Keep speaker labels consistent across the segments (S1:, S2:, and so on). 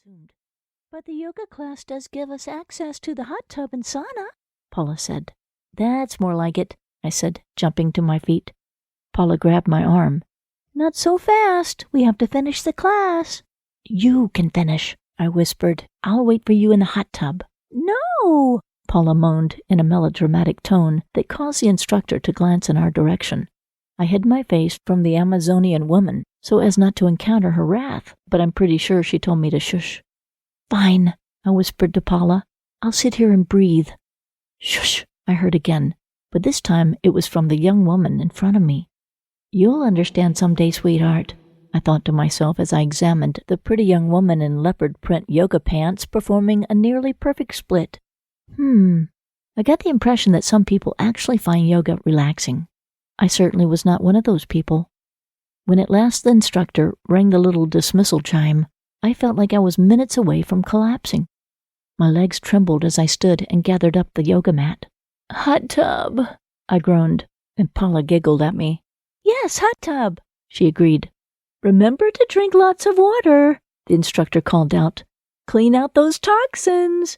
S1: assumed. "But the yoga class does give us access to the hot tub and sauna," Paula said. "That's more like it," I said, jumping to my feet. Paula grabbed my arm. "Not so fast. We have to finish the class." "You can finish," I whispered. "I'll wait for you in the hot tub." "No!" Paula moaned in a melodramatic tone that caused the instructor to glance in our direction. I hid my face from the Amazonian woman so as not to encounter her wrath, but I'm pretty sure she told me to shush. "Fine," I whispered to Paula. "I'll sit here and breathe." "Shush," I heard again, but this time it was from the young woman in front of me. "You'll understand someday, sweetheart," I thought to myself as I examined the pretty young woman in leopard print yoga pants performing a nearly perfect split. I got the impression that some people actually find yoga relaxing. I certainly was not one of those people. When at last the instructor rang the little dismissal chime, I felt like I was minutes away from collapsing. My legs trembled as I stood and gathered up the yoga mat. "Hot tub," I groaned, and Paula giggled at me. "Yes, hot tub," she agreed. "Remember to drink lots of water," the instructor called out. "Clean out those toxins."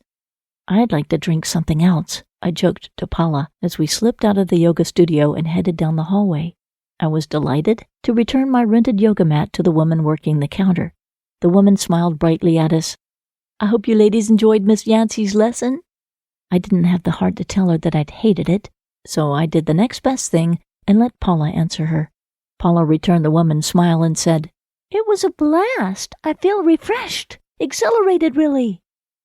S1: "I'd like to drink something else," I joked to Paula as we slipped out of the yoga studio and headed down the hallway. I was delighted to return my rented yoga mat to the woman working the counter. The woman smiled brightly at us. "I hope you ladies enjoyed Miss Yancey's lesson." I didn't have the heart to tell her that I'd hated it, so I did the next best thing and let Paula answer her. Paula returned the woman's smile and said, "It was a blast. I feel refreshed, exhilarated really."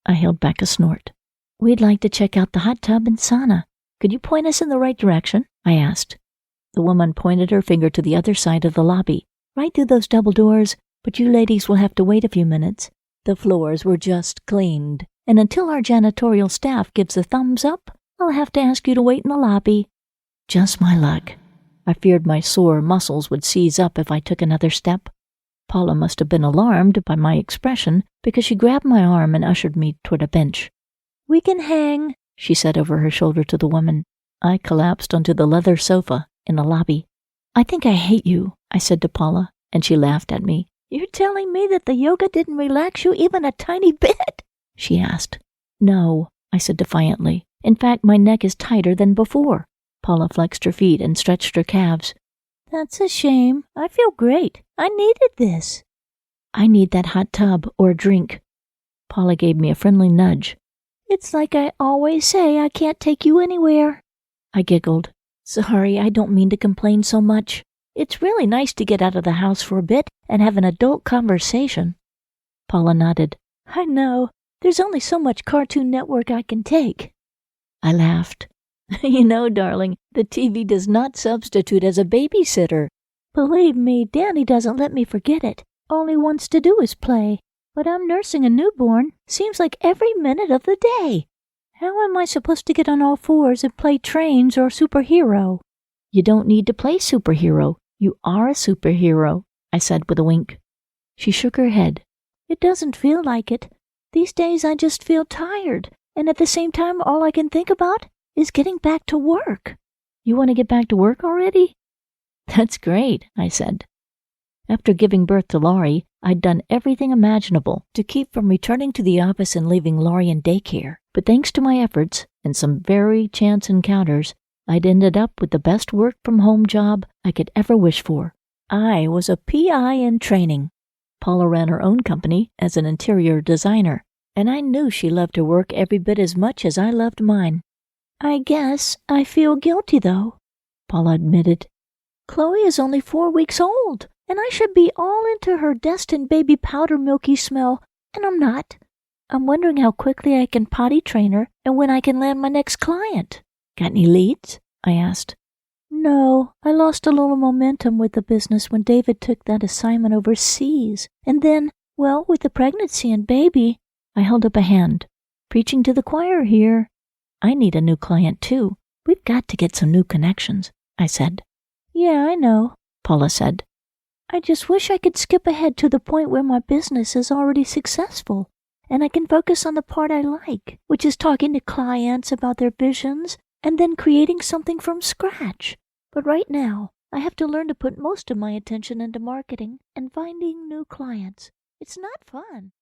S1: I held back a snort. "We'd like to check out the hot tub and sauna. Could you point us in the right direction?" I asked. The woman pointed her finger to the other side of the lobby, right through those double doors, but you ladies will have to wait a few minutes. The floors were just cleaned, and until our janitorial staff gives a thumbs up, I'll have to ask you to wait in the lobby. Just my luck. I feared my sore muscles would seize up if I took another step. Paula must have been alarmed by my expression because she grabbed my arm and ushered me toward a bench. "We can hang," she said over her shoulder to the woman. I collapsed onto the leather sofa in the lobby. "I think I hate you," I said to Paula, and she laughed at me. "You're telling me that the yoga didn't relax you even a tiny bit?" she asked. "No," I said defiantly. "In fact, my neck is tighter than before." Paula flexed her feet and stretched her calves. "That's a shame. I feel great. I needed this." "I need that hot tub or a drink." Paula gave me a friendly nudge. "It's like I always say, I can't take you anywhere." I giggled. "Sorry, I don't mean to complain so much. It's really nice to get out of the house for a bit and have an adult conversation." Paula nodded. "I know. There's only so much Cartoon Network I can take." I laughed. "You know, darling, the TV does not substitute as a babysitter." "Believe me, Danny doesn't let me forget it. All he wants to do is play. But I'm nursing a newborn. Seems like every minute of the day. How am I supposed to get on all fours and play trains or superhero?" "You don't need to play superhero. You are a superhero," I said with a wink. She shook her head. "It doesn't feel like it. These days I just feel tired, and at the same time all I can think about is getting back to work." "You want to get back to work already?" "That's great," I said. After giving birth to Laurie, I'd done everything imaginable to keep from returning to the office and leaving Laurie in daycare. But thanks to my efforts and some very chance encounters, I'd ended up with the best work-from-home job I could ever wish for. I was a PI in training. Paula ran her own company as an interior designer, and I knew she loved her work every bit as much as I loved mine. "I guess I feel guilty, though," Paula admitted. "Chloe is only 4 weeks old, and I should be all into her destined baby powder milky smell, and I'm not. I'm wondering how quickly I can potty train her and when I can land my next client." "Got any leads?" I asked. "No, I lost a little momentum with the business when David took that assignment overseas. And then, well, with the pregnancy and baby," I held up a hand. "Preaching to the choir here." "I need a new client, too. We've got to get some new connections," I said. "Yeah, I know," Paula said. "I just wish I could skip ahead to the point where my business is already successful, and I can focus on the part I like, which is talking to clients about their visions and then creating something from scratch. But right now, I have to learn to put most of my attention into marketing and finding new clients. It's not fun."